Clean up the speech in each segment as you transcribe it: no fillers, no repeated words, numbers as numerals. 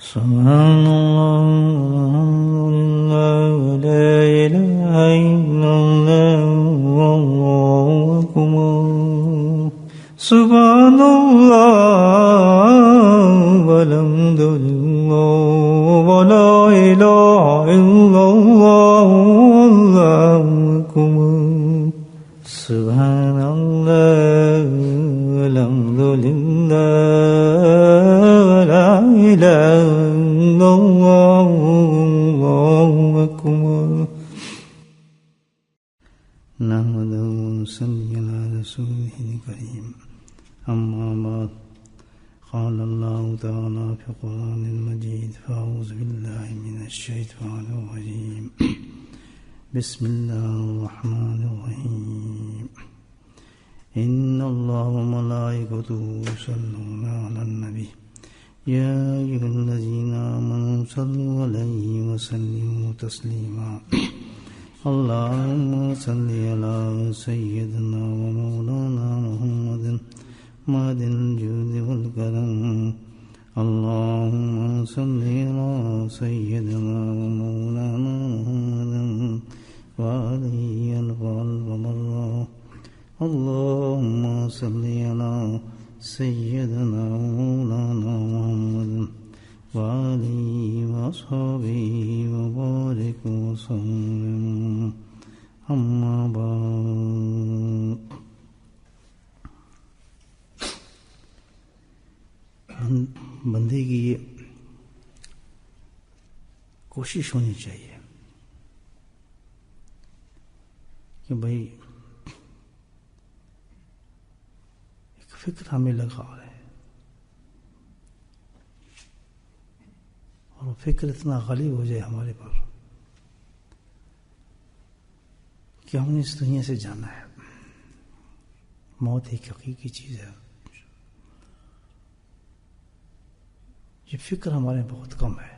سبحان اللہ لا الہ الا اللہ واللہ اکبر سبحان اللہ والحمد للہ ولا الہ الا اللہ واللہ اکبر سبحان اللہ والحمد للہ ولا الہ الا اللہ واللہ اکبر نحمدہ ونصلی علی رسولہ الکریم اما بعد قال اللہ تعالی فی القرآن المجید فاعوذ باللہ من الشیطان الرجیم بسم اللہ الرحمن الرحیم ان اللہ وملائکتہ یصلون علی النبی یا ایھا الذین آمنوا صلوا علیہ وسلموا تسلیما اللہم صلی علی سیدنا ومولانا محمد مہد الجود والکرم اللہم صلی علی سیدنا ومولانا محمد وعلیہ القلب مرہ اللہم صلی علی سیدنا ومولانا محمد وآلہ وصحبہ وبارک وسلم اما بعد بندے کی یہ کوشش ہونی چاہیے کہ بھائی ایک فکر ہمیں لگا ہے اور وہ فکر اتنا غالب ہو جائے ہمارے پر کہ ہم نے اس دنیا سے جانا ہے. موت ایک حقیقی چیز ہے. یہ فکر ہمارے بہت کم ہے.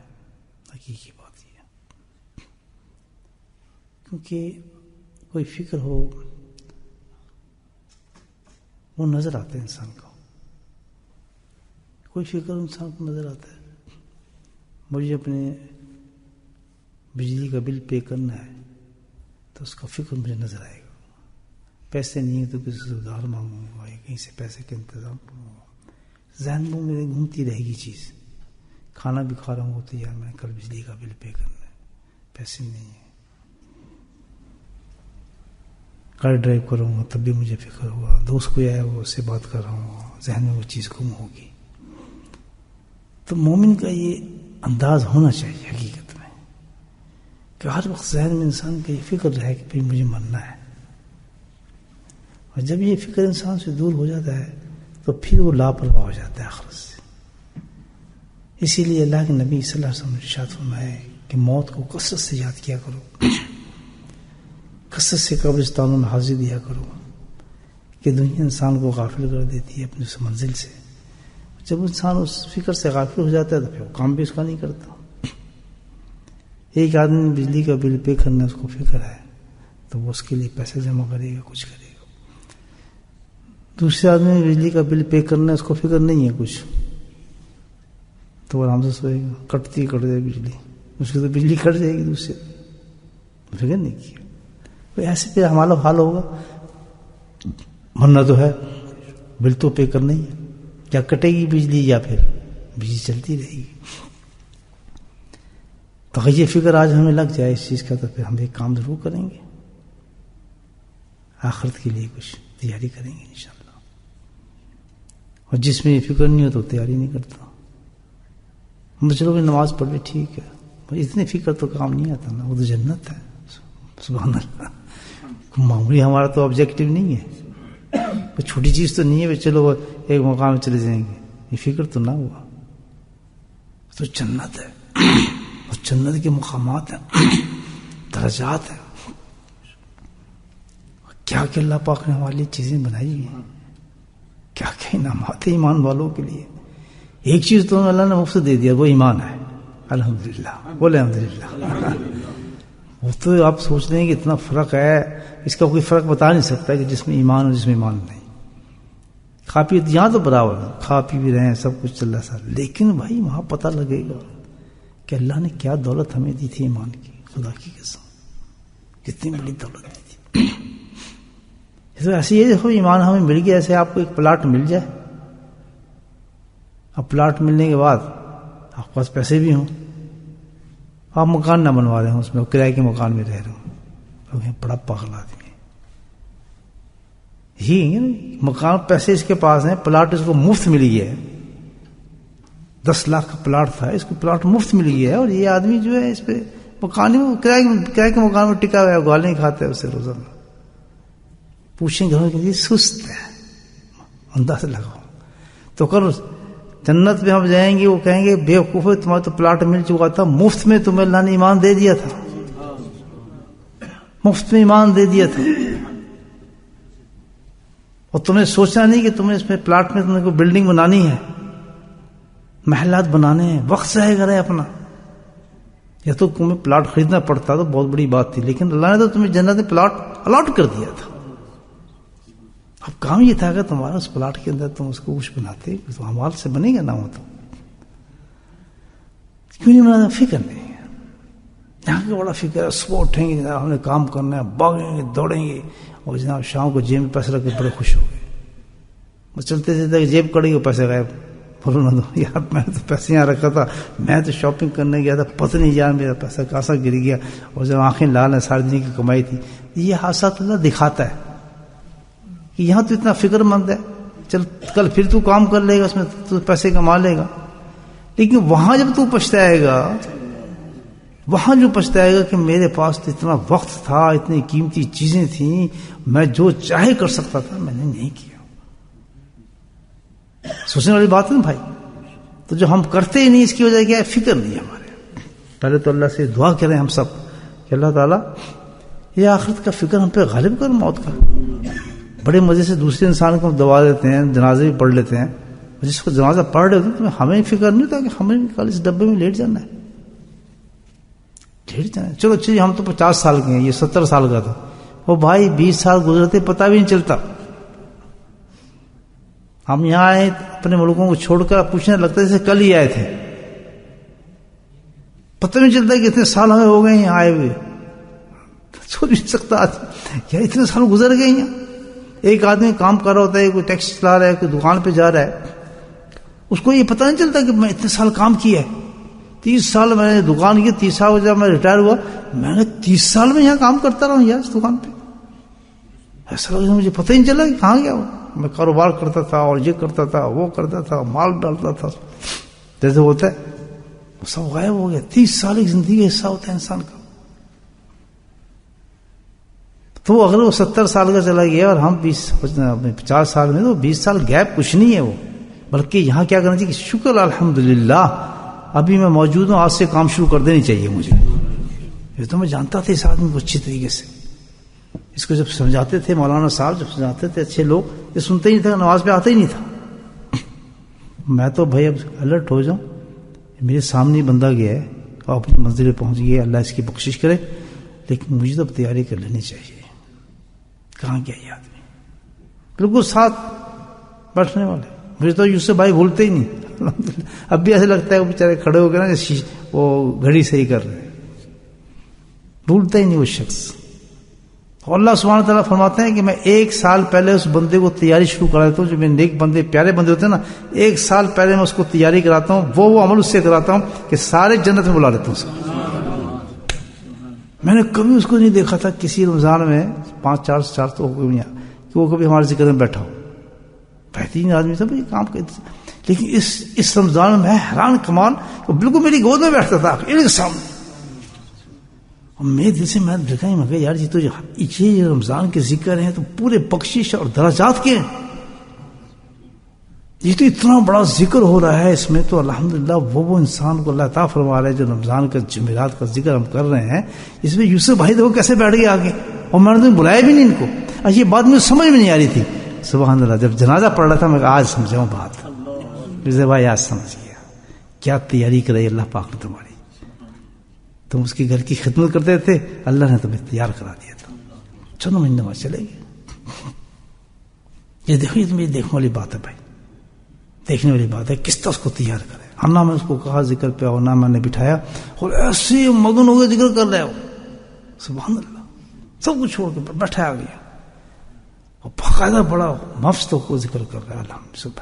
حقیقی بات یہ ہے کیونکہ کوئی فکر ہو وہ نظر آتا ہے انسان کو. کوئی فکر انسان کو نظر آتا ہے. مجھے اپنے بجلی کا بل پے کرنا ہے تو اس کا فکر مجھے نظر آئے گا. پیسے نہیں ہیں تو کسی سے ادھار مانگوں گا یا کہیں سے پیسے کا انتظام کروں گا. ذہن میں میرے گھومتی رہے گی چیز. کھانا بھی کھا رہا ہوں تو یار میں کل بجلی کا بل پے کرنا ہے, پیسے نہیں ہیں. گاڑی ڈرائیو کروں گا تب بھی مجھے فکر ہوا. دوست کوئی آیا وہ اس سے بات کر رہا ہوں, ذہن میں وہ چیز گم ہوگی. تو مومن کا یہ انداز ہونا چاہیے حقیقت میں کہ ہر وقت ذہن میں انسان کا یہ فکر رہے کہ بھئی مجھے مرنا ہے. اور جب یہ فکر انسان سے دور ہو جاتا ہے تو پھر وہ لاپرواہ ہو جاتا ہے آخرت سے. اسی لیے اللہ کے نبی صلی اللہ علیہ وسلم نے ارشاد فرمایا کہ موت کو کثرت سے یاد کیا کرو, کثرت سے قبرستانوں میں حاضری دیا کرو, کہ دنیا انسان کو غافل کر دیتی ہے اپنی اس منزل سے. جب انسان اس فکر سے غافل ہو جاتا ہے تو پھر وہ کام بھی اس کا نہیں کرتا. ایک آدمی نے بجلی کا بل پے کرنا اس کو فکر ہے تو وہ اس کے لیے پیسے جمع کرے گا, کچھ کرے گا. دوسرے آدمی نے بجلی کا بل پے کرنا اس کو فکر نہیں ہے کچھ, تو وہ آرام سے سوئے گا. کٹتی کٹ جائے بجلی, اس کی تو بجلی کٹ جائے گی, دوسرے فکر نہیں کیا. ایسے پہ ہمارا حال ہوگا. مرنا تو ہے, بل تو پے کرنا ہی ہے. یا کٹے گی بجلی یا پھر بجلی چلتی رہے گی. تو اگر یہ فکر آج ہمیں لگ جائے اس چیز کا تو پھر ہم ایک کام ضرور کریں گے, آخرت کے لیے کچھ تیاری کریں گے انشاءاللہ. اور جس میں یہ فکر نہیں ہو تو تیاری نہیں کرتا. چلو کہ نماز پڑھ لے ٹھیک ہے, اتنی فکر تو کام نہیں آتا نا. وہ تو جنت ہے. سبحان اللہ. معمولی ہمارا تو آبجیکٹو نہیں ہے, چھوٹی چیز تو نہیں ہے چلو ایک مقام میں چلے جائیں گے. یہ فکر تو نہ ہوا. تو جنت ہے, اور جنت کے مقامات ہیں, درجات ہیں. کیا کہ اللہ پاک نے ہمارے لیے چیزیں بنائی ہیں, کیا کہ انعامات ہیں ایمان والوں کے لیے. ایک چیز تو اللہ نے مفت دے دیا, وہ ایمان ہے. الحمدللہ, بولے الحمدللہ. وہ تو آپ سوچ رہے ہیں کہ اتنا فرق ہے, اس کا کوئی فرق بتا نہیں سکتا کہ جس میں ایمان اور جس میں ایمان نہیں. کھا پی یہاں تو برابر ہے, کھا پی بھی رہے ہیں, سب کچھ چل رہا ہے, لیکن بھائی وہاں پتہ لگے گا کہ اللہ نے کیا دولت ہمیں دی تھی ایمان کی، خدا کی قسم کتنی بڑی دولت دی تھی. ایسے یہ دیکھو ایمان ہمیں مل گیا. ایسے آپ کو ایک پلاٹ مل جائے، اب پلاٹ ملنے کے بعد آپ کے پاس پیسے بھی ہوں، آپ مکان نہ بنوا رہے ہوں اس میں، کرائے کے مکان میں رہ رہے ہوں، بڑا پاگل آدمی ہے. یہی مکان پیسے اس کے پاس ہیں، پلاٹ اس کو مفت مل گیا ہے، 10 لاکھ کا پلاٹ تھا، اس کو پلاٹ مفت مل گیا ہے، اور یہ آدمی جو ہے اس پہ مکان کرائے کے مکان میں ٹکا ہوا ہے، گالیں کھاتا ہے اسے روزانہ. پوچھیں گھروں کے لیے سست ہے، انداز لگاؤ تو کرو. جنت میں ہم جائیں گے، وہ کہیں گے بے وقوف ہے، تمہارا تو پلاٹ مل چکا تھا مفت میں، تمہیں اللہ نے ایمان دے دیا تھا، مفت میں ایمان دے دیا تھا، اور تمہیں سوچنا نہیں کہ تمہیں اس میں پلاٹ میں تمہیں کوئی بلڈنگ بنانی ہے، محلات بنانے ہیں، وقت ضائع کرے اپنا. یا تو تمہیں پلاٹ خریدنا پڑتا تو بہت بڑی بات تھی، لیکن اللہ نے تو تمہیں جنت میں پلاٹ الاٹ کر دیا تھا. اب کام یہ تھا کہ تمہارا اس پلاٹ کے اندر تم اس کو کچھ بناتے، تو اموال سے بنے گا نہ ہو تو کیوں نہیں بنانا. فکر نہیں ہے یہاں کا، بڑا فکر ہے. صبح اٹھیں گے جناب ہم نے کام کرنا ہے، بھاگیں گے دوڑیں گے، اور جناب شام کو جیب میں پیسے رکھ کے بڑے خوش ہو گئے. وہ چلتے چلتے جیب کڑی کو پیسے غائب. بولو نہ تو یار میں نے تو پیسے یہاں رکھا تھا، میں تو شاپنگ کرنے گیا تھا، پتہ نہیں یار میرا پیسہ کہاں گر گیا، اور جب آنکھیں لال ہیں سارے دن کی کمائی تھی. یہ حادثات اللہ دکھاتا ہے کہ یہاں تو اتنا فکر مند ہے، چل کل پھر تو کام کر لے گا، اس میں تو پیسے کما لے گا. لیکن وہاں جب تو پچھتائے گا، وہاں جو پچھتائے گا کہ میرے پاس تو اتنا وقت تھا، اتنی قیمتی چیزیں تھیں، میں جو چاہے کر سکتا تھا، میں نے نہیں کیا. سوچنے والی بات ہے نا بھائی. تو جو ہم کرتے ہی نہیں، اس کی وجہ کیا ہے؟ فکر نہیں ہے ہمارے. پہلے تو اللہ سے دعا کریں ہم سب کہ اللہ تعالیٰ یہ آخرت کا فکر ہم پہ غالب کر، موت کا. بڑے مزے سے دوسرے انسان کو ہم دبا دیتے ہیں، جنازے بھی پڑھ لیتے ہیں، جس کو جنازہ پڑھ رہے ہوتے ہیں ہمیں فکر نہیں ہوتا کہ ہمیں کل اس ڈبے میں لیٹ جانا ہے، لیٹ جانا ہے. چلو اچھا ہم تو 50 سال کے ہیں، یہ 70 سال کا تھا. وہ بھائی 20 سال گزرتے پتہ بھی نہیں چلتا. ہم یہاں آئے اپنے ملکوں کو چھوڑ کر، پوچھنے لگتا ہے جیسے کل ہی آئے تھے، پتہ نہیں چلتا کہ اتنے سال ہمیں ہو گئے یہاں آئے ہوئے. سوچ نہیں سکتا کیا اتنے سال گزر گئے یہاں. ایک آدمی کام کر رہا ہوتا ہے، کوئی ٹیکسی چلا رہا ہے، کوئی دکان پہ جا رہا ہے، اس کو یہ پتہ نہیں چلتا کہ میں اتنے سال کام کیا ہے. 30 سال میں نے دکان کی، 30 سال جب میں ریٹائر ہوا، میں نے 30 سال میں یہاں کام کرتا رہا ہوں یار اس دکان پہ. ایسا لگا مجھے پتہ ہی نہیں چلا کہ کہاں گیا ہوں. میں کاروبار کرتا تھا اور یہ کرتا تھا، وہ کرتا تھا، مال ڈالتا تھا، جیسے ہوتا ہے وہ سب غائب ہو گیا. 30 سال ایک زندگی کا حصہ ہوتا ہے انسان کا. تو اگر وہ 70 سال کا چلا گیا اور ہم 50 سال میں، تو 20 سال گیپ کچھ نہیں ہے وہ. بلکہ یہاں کیا کرنا چاہیے کہ شکر الحمدللہ ابھی میں موجود ہوں، آج سے کام شروع کر دینی چاہیے مجھے. یہ تو میں جانتا تھا اس آدمی کو اچھی طریقے سے. اس کو جب سمجھاتے تھے مولانا صاحب، جب سمجھاتے تھے اچھے لوگ، یہ سنتے ہی نہیں تھا، نماز پہ آتا ہی نہیں تھا. میں تو بھائی اب الرٹ ہو جاؤں، میرے سامنے بندہ گیا ہے اور اپنی منزل پہ پہنچ گیا، اللہ اس کی بخشش کرے، لیکن مجھے تو تیاری کر لینی چاہیے. کہاں گیا یہ آدمی؟ بالکل ساتھ بیٹھنے والے. مجھے تو یوسف بھائی بھولتے ہی نہیں. اب بھی ایسے لگتا ہے وہ بیچارے کھڑے ہو گئے نا، وہ گھڑی صحیح کر رہے ہیں، بھولتا ہی نہیں وہ شخص. اور اللہ سبحانہ تعالیٰ فرماتے ہیں کہ میں 1 سال پہلے اس بندے کو تیاری شروع کرا دیتا ہوں. جو میرے نیک بندے، پیارے بندے ہوتے ہیں نا، 1 سال پہلے میں اس کو تیاری کراتا ہوں، وہ عمل اس سے کراتا ہوں کہ سارے جنت میں بلا لیتا ہوں اس کو. میں نے کبھی اس کو نہیں دیکھا تھا کسی رمضان میں 5-4 تو ہو گئے کہ وہ کبھی ہمارے ذکر میں بیٹھا ہو. بہترین آدمی تھا بھائی، کام کرتے. لیکن اس رمضان میں حیران کمال، وہ بالکل میری گود میں بیٹھتا تھا ایک سامنے. اور میرے دل سے میں دیکھا ہی، میں کہا یار یہ تو یہ رمضان کے ذکر ہیں تو پورے بخشش اور درجات کے ہیں، یہ تو اتنا بڑا ذکر ہو رہا ہے اس میں. تو الحمدللہ وہ انسان کو اللہ عطا فرما رہا ہے جو رمضان کا جمعرات کا ذکر ہم کر رہے ہیں. اس میں یوسف بھائی دیکھو کیسے بیٹھ گئے آگے، اور میں نے بلایا بھی نہیں ان کو. یہ بات مجھے سمجھ میں نہیں آ رہی تھی. سبحان اللہ، جب جنازہ پڑھ رہا تھا میں آج سمجھاؤں بات. یوسف بھائی آج سمجھ گیا کیا تیاری کرائی اللہ پاک نے تمہاری. تم اس کے گھر کی خدمت کرتے تھے، اللہ نے تمہیں تیار کرا دیا تھا. چلو مہینے بعد چلے گئے. یہ دیکھو، یہ تو میری دیکھنے والی بات ہے بھائی، دیکھنے والی بات ہے. کس طرح اس کو تیار کرے. اور نہ میں اس کو کہا ذکر پہ اور نہ میں نے بٹھایا، اور ایسے مگن ہو گئے ذکر کر رہے ہو، سبحان اللہ، سب کچھ چھوڑ کے بیٹھا آ گیا اور باقاعدہ بڑا مفت کو ذکر کر رہا ہے الحمد۔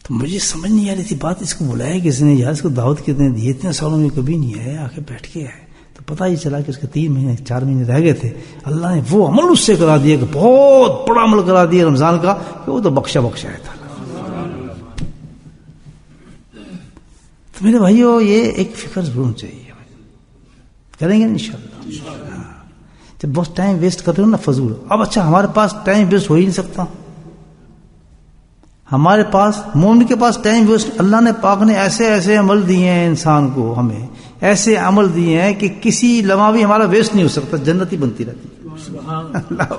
تو مجھے سمجھ نہیں آ رہی تھی بات، اس کو بلایا کس نے یار، اس کو دعوت کتنے دی، اتنے سالوں میں کبھی نہیں آیا، آ کے بیٹھ کے آئے۔ تو پتہ ہی چلا کہ اس کے 3 مہینے 4 مہینے رہ گئے تھے، اللہ نے وہ عمل اس سے کرا دیا کہ بہت بڑا عمل کرا دیا رمضان کا، کہ وہ تو بخشا ہے تھا۔ تو میرے بھائیو یہ ایک فکر ضرور چاہیے، کریں گے انشاءاللہ۔ جب بہت ٹائم ویسٹ کر رہے ہو نا فضول، اب اچھا ہمارے پاس ٹائم ویسٹ ہو ہی نہیں سکتا، ہمارے پاس مومن کے پاس ٹائم ویسٹ، اللہ نے پاک نے ایسے ایسے عمل دیے ہیں انسان کو، ہمیں ایسے عمل دیے ہیں کہ کسی لمحہ بھی ہمارا ویسٹ نہیں ہو سکتا، جنت ہی بنتی رہتی ہے، اللہ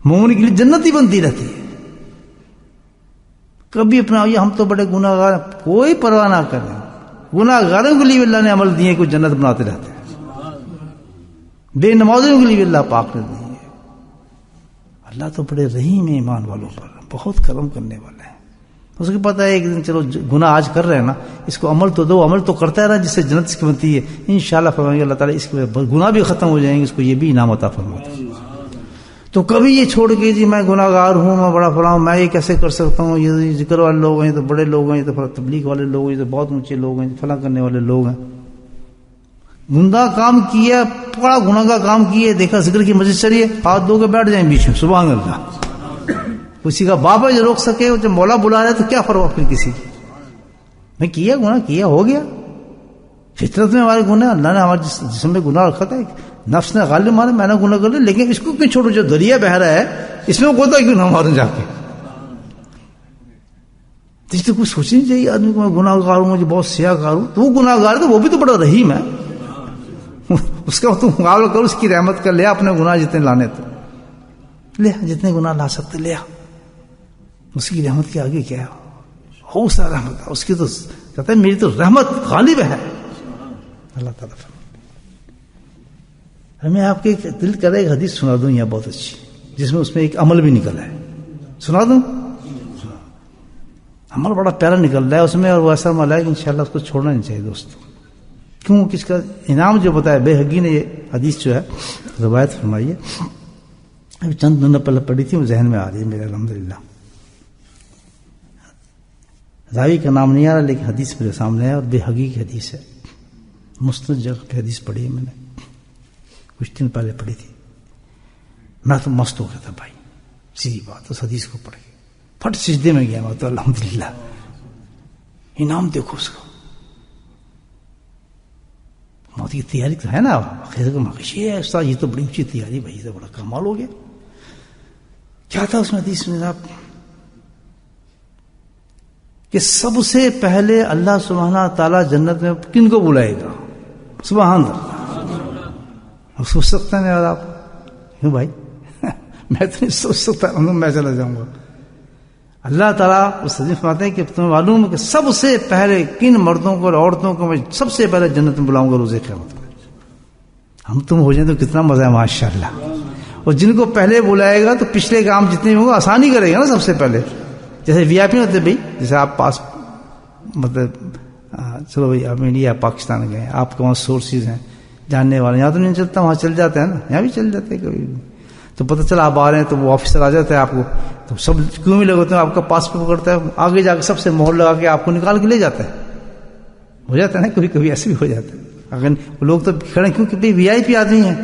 مومن کے لیے جنت ہی بنتی رہتی ہے۔ کبھی اپنا یہ ہم تو بڑے گناہ گار، کوئی پرواہ نہ کریں، گناہ گاروں کے لیے اللہ نے عمل دیے کہ جنت بناتے رہتے ہیں، بے نمازوں کے لیے اللہ پاک نے دی ہے۔ اللہ تو بڑے رحیم ہے ایمان والوں پر، بہت کرم کرنے والا ہے۔ اس کو پتہ ہے ایک دن چلو گناہ آج کر رہے ہیں نا، اس کو عمل تو دو، عمل تو کرتا رہا جس سے جنت اس کی بنتی ہے، انشاءاللہ فرمائیں گے اللہ تعالیٰ اس کے گناہ بھی ختم ہو جائیں گے، اس کو یہ بھی انعام عطا فرماتا ہے۔ تو کبھی یہ چھوڑ کے جی میں گناہ گار ہوں، میں بڑا فلاں، میں یہ کیسے کر سکتا ہوں، یہ ذکر والے لوگ ہیں، تو بڑے لوگ ہیں، تو تبلیغ والے لوگ ہیں، تو بہت اونچے لوگ ہیں، فلاں کرنے والے لوگ ہیں، گناہ کام کیا، بڑا گناہ کا کام کیے، دیکھا ذکر کی مجلس چلی ہے، ہاتھ دھو کے بیٹھ جائیں بیچ میں، سبحان اللہ۔ کسی کا باپ ہے جو روک سکے، جب مولا بلا رہا ہے تو کیا فرق پھر کسی کی، میں کیا گناہ کیا ہو گیا، فطرت میں ہمارے گناہ، اللہ نے ہمارے جسم میں گناہ رکھا تھا، نفس نے غالب مارا، میں نے گناہ کر لیا، لیکن اس کو کیوں چھوڑو، جو دریا بہ رہا ہے اس میں کوتا کیوں نہ ماروں جا کے، اس تو کچھ سوچنی چاہیے آدمی کو، میں گناہ گار ہوں، مجھے بہت سیاہ گار ہوں، تو وہ گناہ گار ہے تو وہ بھی تو بڑا رحیم ہے، اس کا تو مقابلہ کرو، اس کی رحمت کا لیا اپنے گناہ جتنے لانے تو لیا، جتنے گناہ لا سکتے لیا، اس کی رحمت کے آگے کیا ہے، ہو سا رحمت ہے اس کی، تو کہتا ہے میری تو رحمت غالب ہے اللہ تعالیٰ۔ میں آپ کے دل کرے ایک حدیث سنا دوں یہاں بہت اچھی، جس میں اس میں ایک عمل بھی نکلا ہے، سنا دوں؟ عمل بڑا پیارا نکل رہا ہے اس میں، اور وہ ایسا عمل ہے کہ انشاءاللہ اس کو چھوڑنا نہیں چاہیے دوستوں، کیوں کس کا انعام جو بتایا بیہقی نے، یہ حدیث جو ہے روایت فرمائی ہے، ابھی چند دنوں پہلے پڑھی تھی، وہ ذہن میں آ رہی ہے میرے الحمدللہ، راوی کا نام نہیں آ رہا لیکن حدیث میرے سامنے ہے، اور بیہقی کی حدیث ہے، مستند جگہ پہ حدیث پڑھی ہے میں نے، کچھ دن پہلے پڑھی تھی، میں تو مست ہو گیا تھا بھائی، سیدھی بات، اس حدیث کو پڑھ کے پھٹ سجدے میں گیا میں تو، الحمدللہ انعام دیکھو اس کا، موت کی تیاری تو ہے نا، خیر کو مخشی ہے استاد، یہ تو بڑی اونچی تیاری بھائی، یہ تو بڑا کمال ہو گیا۔ کیا تھا اس میں حدیث میں صاحب، کہ سب سے پہلے اللہ سبحانہ تعالیٰ جنت میں کن کو بلائے گا، سبحان اللہ، اب سوچ سکتے ہیں اور آپ، کیوں بھائی میں تو نہیں سوچ سکتا، میں چلا جاؤں گا، اللہ تعالیٰ اس حدیث فرماتے ہیں کہ تمہیں معلوم ہے کہ سب سے پہلے کن مردوں کو اور عورتوں کو میں سب سے پہلے جنت میں بلاؤں گا روز قیامت میں، ہم تم ہو جائیں تو کتنا مزہ ہے ماشاءاللہ، اور جن کو پہلے بلائے گا تو پچھلے کام جتنے بھی ہوں گے آسانی کرے گا نا سب سے پہلے، جیسے وی آئی پی ہوتے بھائی، جیسے آپ پاس مطلب چلو بھائی آپ انڈیا پاکستان گئے، آپ کے وہاں سورسز ہیں جاننے والے، یہاں تو نہیں چلتا، وہاں چل جاتے ہیں نا، یہاں بھی چل جاتے ہیں کبھی، تو پتہ چلا آپ آ رہے ہیں تو وہ آفیسر آ جاتا ہے آپ کو، تو سب کیوں بھی لگاتے ہیں، آپ کا پاسپورٹ پکڑتا ہے، آگے جا کے سب سے مہر لگا کے آپ کو نکال کے لے جاتا ہے، ہو جاتا ہے نا کبھی کبھی ایسے بھی ہو جاتا ہے، اگر لوگ تو کھڑے کیونکہ بھائی وی آئی پی آدمی ہیں،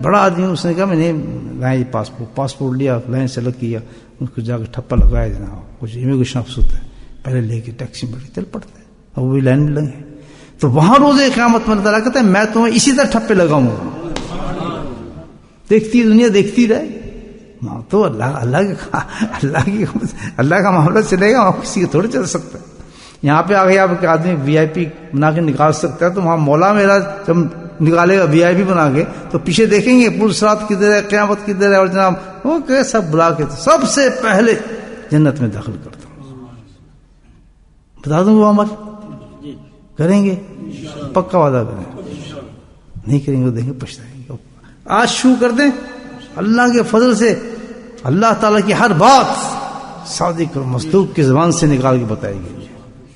بڑا آدمی، اس نے کہا میں نے لائیں پاسپورٹ لیا، لائن سے لگ کیا، اس کو جا کے ٹھپا لگایا جناب، کچھ امیگریشن افسر ہوتا ہے، پہلے لے کے ٹیکسی میں چل پڑتا ہے، اور وہ بھی لائن میں لگے، تو وہاں روز قیامت میں اللہ تعالیٰ کہتا ہے میں تمہیں اسی طرح ٹھپے لگاؤں گا، دیکھتی دنیا دیکھتی رہے، تو اللہ کا معاملہ چلے گا، وہاں کسی کا تھوڑے چل سکتا ہے، یہاں پہ آ گیا آپ آدمی وی آئی پی بنا کے نکال سکتا ہے، تو وہاں مولا میرا جب نکالے گا وی آئی پی بنا کے تو پیچھے دیکھیں گے پور سرات کدھر ہے، قیامت کدھر ہے، اور جناب وہ کہ سب بلا کے سب سے پہلے جنت میں داخل کرتا ہوں، بتا دوں وہ عمل کریں گے، پکا وعدہ کریں، نہیں کریں گے دیکھیں پچھتائیں گے، آج شروع کر دیں، اللہ کے فضل سے اللہ تعالیٰ کی ہر بات صادق اور مصدوق کی زبان سے نکال کے بتائے گی،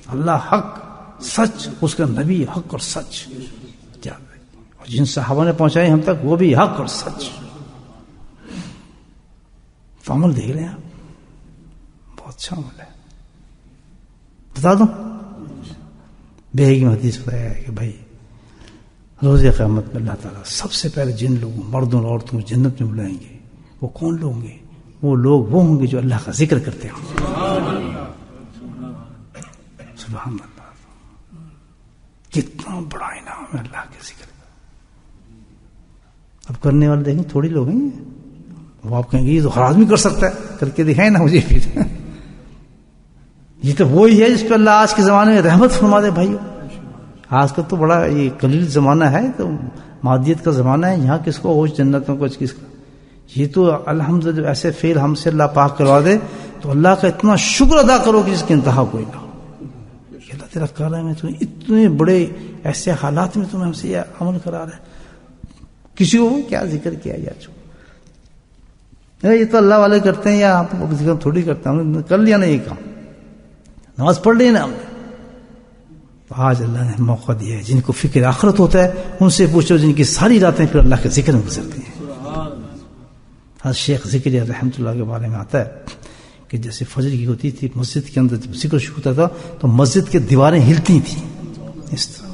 اللہ حق سچ، اس کا نبی حق اور سچ، اور جن صحابہ نے پہنچائی ہم تک وہ بھی حق اور سچ. تو عمل دیکھ رہے ہیں آپ، بہت اچھا عمل ہے. بتا دوں بیگی میں حدیث بتایا ہے کہ بھائی روز قیامت میں اللہ تعالیٰ سب سے پہلے جن لوگوں مردوں اور عورتوں کو جنت میں بلائیں گے وہ کون لوگ ہوں گے؟ وہ لوگ وہ ہوں گے جو اللہ کا ذکر کرتے ہیں. سبحان اللہ، کتنا بڑا انعام ہے اللہ کے ذکر کا. اب کرنے والے دیکھیں تھوڑی لوگ ہیں، وہ آپ کہیں گے یہ تو ہر آدمی کر سکتا ہے، کر کے دکھائیں نا مجھے پھر. یہ تو وہی ہے جس پہ اللہ آج کے زمانے میں رحمت فرما دے. بھائی آج کا تو بڑا یہ قلیل زمانہ ہے، تو مادیت کا زمانہ ہے، یہاں کس کو ہوش جنت میں کچھ کس کا. یہ تو الحمدللہ ایسے فیل ہم سے اللہ پاک کروا دے تو اللہ کا اتنا شکر ادا کرو کہ جس کی انتہا کوئی نہ ہو. کہ اللہ تیرا کرم ہے، تو اتنے بڑے ایسے حالات میں تمہیں ہم سے یہ عمل کرا رہا ہے. کسی کو کیا ذکر کیا یار، یہ تو اللہ والے کرتے ہیں، یا ہم ذکر تھوڑی کرتے ہیں. ہم نے کر لیا نا یہ کام، نماز پڑھ لی نا ہم نے. آج اللہ نے موقع دیا ہے جن کو فکر آخرت ہوتا ہے ان سے پوچھو جن کی ساری راتیں پھر اللہ کے ذکر میں گزرتی ہیں. آج شیخ ذکری رحمۃ اللہ کے بارے میں آتا ہے کہ جیسے فجر کی ہوتی تھی مسجد کے اندر جب ذکر شروع ہوتا تھا تو مسجد کی دیواریں ہلتی تھیں اس طرح.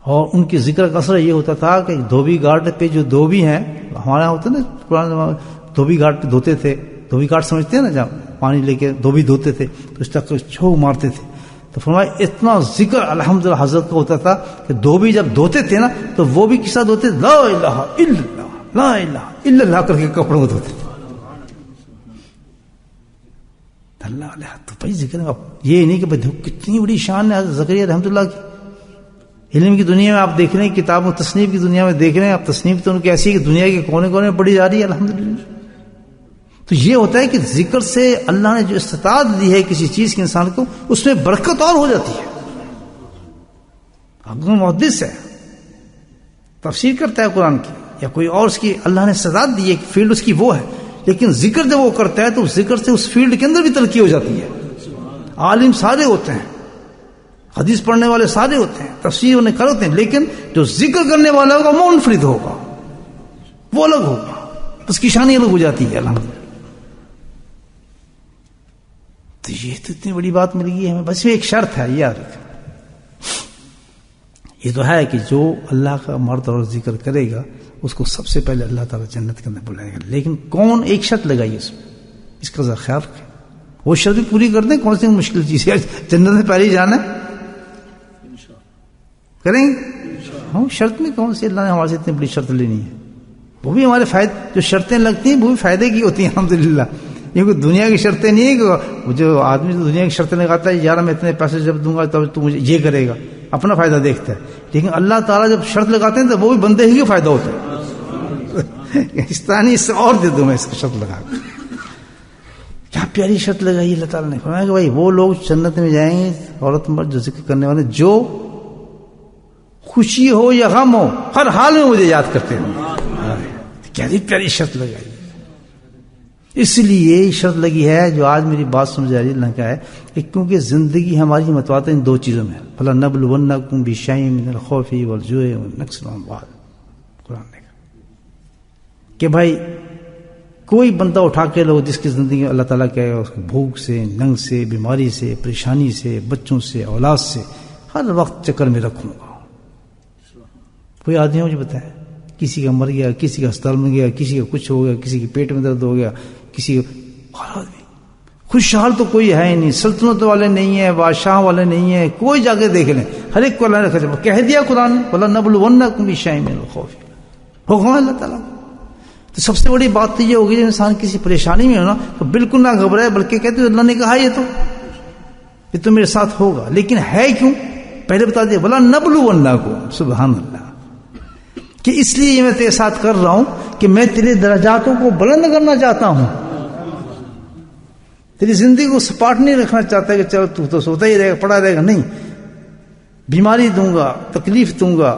اور ان کی ذکر کا اثر یہ ہوتا تھا کہ دھوبی گھاٹ پہ جو دھوبی ہیں، ہمارے یہاں ہوتے نا پرانے زمانے دھوبی گھاٹ پہ دھوتے تھے، دھوبی گھاٹ سمجھتے ہیں نا، جہاں پانی لے کے دھوبی دھوتے تھے تو اس طرح چھوک مارتے تھے. تو فرمایا اتنا ذکر الحمدللہ حضرت کا ہوتا تھا کہ دھوبی جب دھوتے تھے نا تو وہ بھی کس طرح دھوتے، لا الہ الا اللہ لا الہ الا اللہ کر کے کپڑوں کو دھوتے. اللہ علیہ تو بھائی ذکر یہ نہیں کہ بھائی کتنی بڑی شان ہے حضرت زکریا رحمۃ اللہ کی. علم کی دنیا میں آپ دیکھ رہے ہیں، کتاب و تصنیف کی دنیا میں دیکھ رہے ہیں آپ، تصنیف تو ان کی ایسی ہے کہ دنیا کے کونے کونے میں پڑھی جا رہی ہے الحمدللہ. تو یہ ہوتا ہے کہ ذکر سے اللہ نے جو استطاعت دی ہے کسی چیز کے انسان کو، اس میں برکت اور ہو جاتی ہے. اگر محدث ہے، تفسیر کرتا ہے قرآن کی یا کوئی اور اس کی اللہ نے استطاعت دی ہے کہ فیلڈ اس کی وہ ہے، لیکن ذکر جب وہ کرتا ہے تو اس ذکر سے اس فیلڈ کے اندر بھی ترقی ہو جاتی ہے. عالم سارے ہوتے ہیں، حدیث پڑھنے والے سارے ہوتے ہیں، تفسیر ہونے کر ہوتے ہیں، لیکن جو ذکر کرنے والا ہوگا وہ منفرد ہوگا، وہ الگ ہوگا، اس کی شان الگ ہو جاتی ہے الحمدللہ. تو یہ تو اتنی بڑی بات مل گئی ہے ہمیں. بس ایک شرط ہے یار، یہ تو ہے کہ جو اللہ کا مرد اور ذکر کرے گا اس کو سب سے پہلے اللہ تعالیٰ جنت کے اندر بلائے گا. لیکن کون؟ ایک شرط لگائی اس میں، اس کا ذرا خیال رکھیں. وہ شرط بھی پوری کر دیں. کون سی مشکل چیز ہے؟ جنت میں پہلے ہی جانا ہے، کریں گے ہم. شرط میں کون سی اللہ نے ہمارے سے اتنی بڑی شرط لینی ہے؟ وہ بھی ہمارے فائدے، جو شرطیں لگتی ہیں وہ بھی فائدے کی ہوتی ہیں الحمدللہ. یہ کوئی دنیا کی شرطیں نہیں ہے کہ جو آدمی دنیا کی شرطیں لگاتا ہے یار میں اتنے پیسے جب دوں گا تب تو مجھے یہ کرے گا، اپنا فائدہ دیکھتا ہے. لیکن اللہ تعالیٰ جب شرط لگاتے ہیں تو وہ بھی بندے ہی کا فائدہ ہوتا ہے. اس طرح نہیں، اس سے اور دے دوں میں اس کو شرط لگا کے. کیا پیاری شرط لگائی اللہ تعالیٰ نے. فرمایا کہ بھائی وہ لوگ جنت میں جائیں گے، عورت مرد جو ذکر کرنے والے، جو خوشی ہو یا غم ہو ہر حال میں مجھے یاد کرتے ہیں. کیا پیاری شرط لگائی. اس لیے شرط لگی ہے جو آج میری بات سمجھ آ رہی اللہ کا ہے کہ کیونکہ زندگی ہماری متواتر ان دو چیزوں میں، فَلَنَبْلُوَنَّكُمْ بِشَيْءٍ مِّنَ الْخَوْفِ وَالْجُوعِ وَنَقْصٍ مِّنَ الْأَمْوَالِ. قرآن نے کہا کہ بھائی کوئی بندہ اٹھا کے لو جس کی زندگی میں اللہ تعالیٰ کہے گا اس کو بھوک سے، ننگ سے، بیماری سے، پریشانی سے، بچوں سے، اولاد سے ہر وقت چکر میں رکھوں گا. کوئی آدمی مجھے بتائے کسی کا مر گیا، کسی کا ہسپتال میں گیا، کسی کا کچھ ہو گیا، کسی کے پیٹ میں درد ہو گیا، کسی کا خوشحال تو کوئی ہے ہی نہیں. سلطنت والے نہیں ہیں، بادشاہ والے نہیں ہیں، کوئی جا کے دیکھ لیں ہر ایک کو اللہ نے رکھا. کہہ دیا قرآن نے وَلَنَبْلُوَنَّكُمْ بِشَيْءٍ مِّنَ الْخَوْفِ، حکم ہے اللہ تعالیٰ. تو سب سے بڑی بات تو یہ ہوگی جب انسان کسی پریشانی میں ہو نا تو بالکل نہ گھبرائے، بلکہ کہتے اللہ نے کہا یہ تو میرے ساتھ ہوگا. لیکن ہے کیوں؟ پہلے بتا دیا وَلَنَبْلُوَنَّكُمْ. سبحان اللہ، کہ اس لیے میں تیرے ساتھ کر رہا ہوں کہ میں تیرے درجاتوں کو بلند کرنا چاہتا ہوں. تیری زندگی کو سپاٹ نہیں رکھنا چاہتا کہ چلو تو سوتا ہی رہے گا، پڑا رہے گا. نہیں، بیماری دوں گا، تکلیف دوں گا،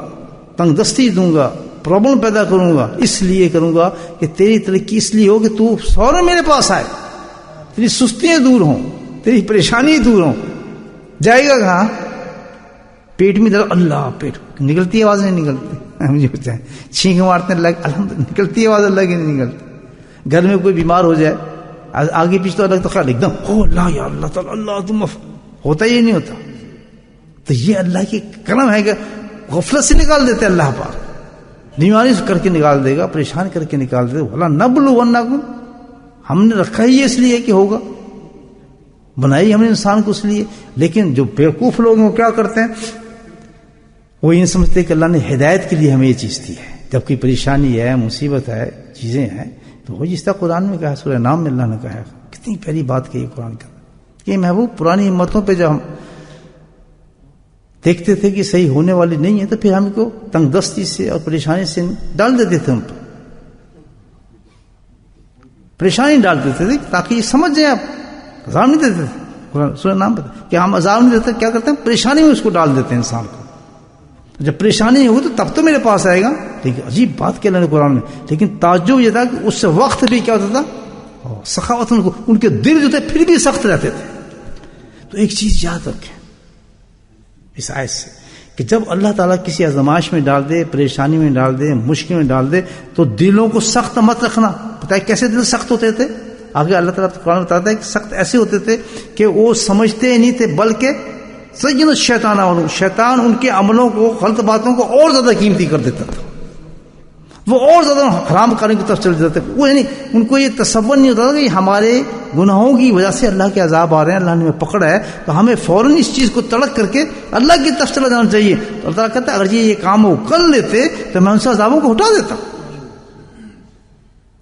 تنگ دستی دوں گا، پرابلم پیدا کروں گا. اس لیے کروں گا کہ تیری ترقی اس لیے ہو کہ تو فوراً میرے پاس آئے، تیری سستیاں دور ہوں، تیری پریشانی دور ہوں. جائے گا کہاں؟ پیٹ میں درد، اللہ پیٹ نکلتی آواز نہیں نکلتی، مجھے پتا ہے چھینک مارتے ہیں اللہ الحمد نکلتی آواز اللہ کی نہیں نکلتی. گھر میں کوئی بیمار ہو جائے آگے پیچھے تو الگ تو خیال ایک دم ہو اللہ یا اللہ تعالیٰ اللہ تم ہوتا ہی نہیں ہوتا. تو یہ اللہ کی کرم ہے کہ غفلت سے نکال دیتے اللہ پاک، بیماری سے کر کے نکال دے گا، پریشان کر کے نکال دے گا. بھلا نبلونکم، ہم نے رکھا ہی اس لیے کہ ہوگا، بنائی ہم نے انسان کو اس لیے. لیکن جو بیوقوف لوگ ہیں وہ کیا کرتے ہیں، وہ یہ سمجھتے کہ اللہ نے ہدایت کے لیے ہمیں یہ چیز دی ہے. جب کوئی پریشانی ہے، مصیبت ہے، چیزیں ہیں، تو وہ جس طرح قرآن میں کہا، سورہ نام میں اللہ نے کہا ہے، کتنی پیاری بات کہی قرآن کا کہ محبوب پرانی ہمتوں پہ جب ہم دیکھتے تھے کہ صحیح ہونے والی نہیں ہے تو پھر ہم کو تنگ دستی سے اور پریشانی سے ڈال دیتے تھے، ان پر پریشانی ڈال دیتے تھے تاکہ یہ سمجھ جائیں. آپ عذاب نہیں دیتے تھے، قرآن سورہ نام پہ کہ ہم عذاب نہیں دیتے، کیا کرتے ہیں پریشانی میں اس کو ڈال دیتے ہیں انسان کو. جب پریشانی ہوگی تو تب تو میرے پاس آئے گا. لیکن عجیب بات کیا اللہ نے قرآن میں، لیکن تعجب یہ تھا کہ اس سے وقت بھی کیا ہوتا تھا، سخاوت ان کے دل جو تھے پھر بھی سخت رہتے تھے. تو ایک چیز یاد رکھیں اس آیت سے کہ جب اللہ تعالیٰ کسی آزمائش میں ڈال دے، پریشانی میں ڈال دے، مشکل میں ڈال دے، تو دلوں کو سخت مت رکھنا. پتہ ہے کیسے دل سخت ہوتے تھے؟ آگے اللہ تعالیٰ قرآن بتاتا ہے کہ سخت ایسے ہوتے تھے کہ وہ سمجھتے نہیں تھے، بلکہ زین الشیطان، شیطان ان کے عملوں کو، غلط باتوں کو اور زیادہ قیمتی کر دیتا تھا، وہ اور زیادہ حرام کرنے کی طرف چل جاتے تھے. وہ یعنی ان کو یہ تصور نہیں ہوتا تھا کہ ہمارے گناہوں کی وجہ سے اللہ کے عذاب آ رہے ہیں، اللہ نے ہمیں پکڑا ہے، تو ہمیں فوراً اس چیز کو تڑک کر کے اللہ کی طرف چلا جانا چاہیے. تو اللہ تعالیٰ کہتا ہے اگر یہ کام وہ کر لیتے تو میں ان سے عذابوں کو ہٹا دیتا.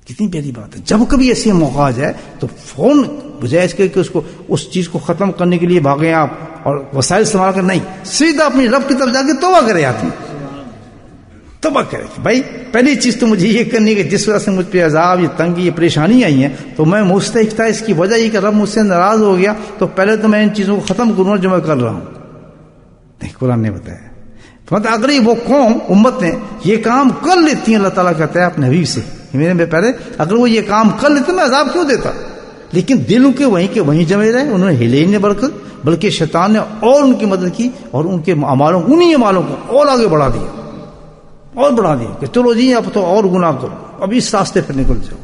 کتنی پیاری بات ہے. جب کبھی ایسی موقع آ جائے تو فون بجائے اس کے کہ اس کو اس چیز کو ختم کرنے کے لیے بھاگیں آپ اور وسائل استعمال کر، نہیں، سیدھا اپنی رب کی طرف جا کے توبہ کرے. آدمی توبہ کرے کہ بھائی پہلی چیز تو مجھے یہ کرنی ہے کہ جس وجہ سے مجھ پہ عذاب، یہ تنگی، یہ پریشانی آئی ہیں، تو میں مستحق تھا. اس کی وجہ یہ کہ رب مجھ سے ناراض ہو گیا، تو پہلے تو میں ان چیزوں کو ختم کروں جو میں کر رہا ہوں. نہیں، قرآن نے بتایا مطلب اگر وہ قوم امت نے یہ کام کر لیتی ہیں، اللہ تعالیٰ کہتا ہے اپنے حبیب سے میرے میں پہلے اگر وہ یہ کام کر لیتے میں عذاب کیوں دیتا. لیکن دل کے وہیں جمے رہے، انہوں نے ہلے نہیں برکت، بلکہ شیطان نے اور ان کی مدد کی اور ان کے اعمالوں، انہی اعمالوں کو اور آگے بڑھا دیا کہ چلو جی اب تو اور گناہ کرو، اب اس راستے پہ نکل جاؤ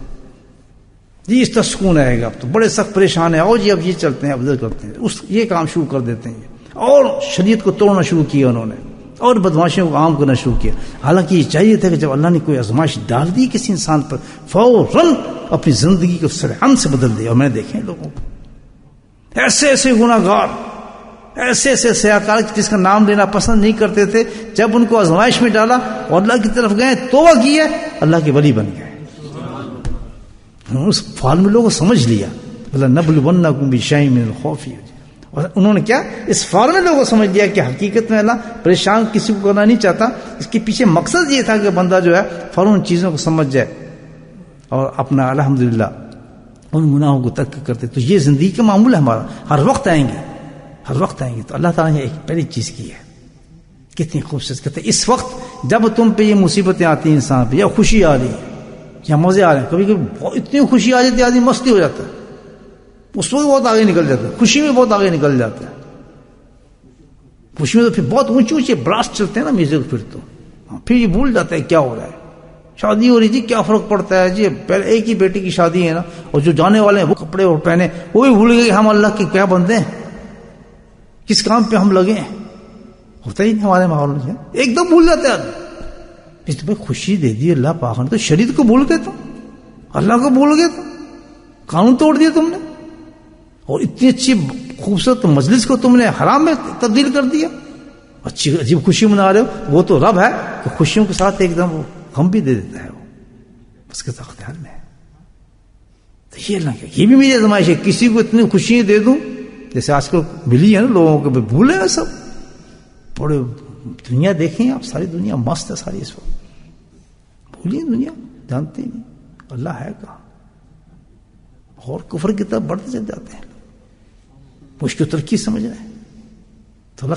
جی، اس طرح سکون آئے گا. اب تو بڑے سخت پریشان ہیں، اور جی اب یہ چلتے ہیں، اب ادھر کرتے ہیں، یہ کام شروع کر دیتے ہیں، اور شریعت کو توڑنا شروع کیا انہوں نے، اور بدماشیوں کو عام کرنا شروع کیا. حالانکہ یہ چاہیے تھا کہ جب اللہ نے کوئی آزمائش ڈال دی کسی انسان پر، فوراً اپنی زندگی کو سرعام سے بدل دیا. اور میں نے دیکھے لوگوں کو ایسے ایسے گناہ گار، ایسے ایسے سیاکار جس کا نام لینا پسند نہیں کرتے تھے، جب ان کو آزمائش میں ڈالا اور اللہ کی طرف گئے، توبہ کی ہے، اللہ کے ولی بن گئے. اس فال میں لوگوں سمجھ لیا نبلونکم بشیء من الخوف، اور انہوں نے کیا اس فال میں لوگوں سمجھ لیا کہ حقیقت میں اللہ پریشان کسی کو کرنا نہیں چاہتا. اس کے پیچھے مقصد یہ تھا کہ بندہ جو ہے فوراً ان چیزوں کو سمجھ جائے اور اپنا الحمدللہ ان گناہوں کو ترک کرتے. تو یہ زندگی کا معمول ہے ہمارا، ہر وقت آئیں گے. تو اللہ تعالیٰ نے ایک پہلی چیز کی ہے، کتنی خوبصورت کہتے ہیں اس وقت جب تم پہ یہ مصیبتیں آتی ہیں انسان پہ، یا خوشی آ رہی ہے یا مزے آ رہے ہیں، کبھی کبھی اتنی خوشی آ جاتی ہے آدمی مستی ہو جاتا ہے، اس وقت بہت آگے نکل جاتا ہے، خوشی میں بہت آگے نکل جاتا ہے. خوشی میں تو پھر بہت اونچے اونچے براسٹ چلتے ہیں نا میوزک، پھر یہ بھول جاتا ہے کیا ہو رہا ہے. شادی ہو رہی تھی، کیا فرق پڑتا ہے جی، پہلے ایک ہی بیٹی کی شادی ہے نا، اور جو جانے والے ہیں وہ کپڑے اور پہنے، وہ بھی بھول گئے کہ ہم اللہ کے کیا بندے ہیں، کس کام پہ ہم لگے ہیں. ہوتا ہی نہیں ہمارے ماحول میں، ایک دم بھول جاتے ہیں. اس تو بھائی خوشی دے دی اللہ پاک نے، تو شریعت کو بھول گئے، تم اللہ کو بھول گئے، تم قانون توڑ دیا تم نے، اور اتنی اچھی خوبصورت مجلس کو تم نے حرام میں تبدیل کر دیا. اچھی عجیب خوشی منا رہے ہو، وہ تو رب ہے کہ خوشیوں کے ساتھ ایک دم وہ غم بھی دے دیتا ہے، وہ اس کے اختیار میں ہے. تو یہ اللہ کہ یہ بھی میری آزمائش ہے، کسی کو اتنی خوشیاں دے دوں جیسے آج کل ملی ہے نا لوگوں کو، بھولے ہیں سب. بڑے دنیا دیکھیں آپ، ساری دنیا مست ہے ساری اس وقت، بھولیے دنیا، جانتے ہی نہیں اللہ ہے کہاں، اور کفر کی طرف بڑھتے چل جاتے ہیں، اس کی ترقی سمجھ رہے ہیں. تو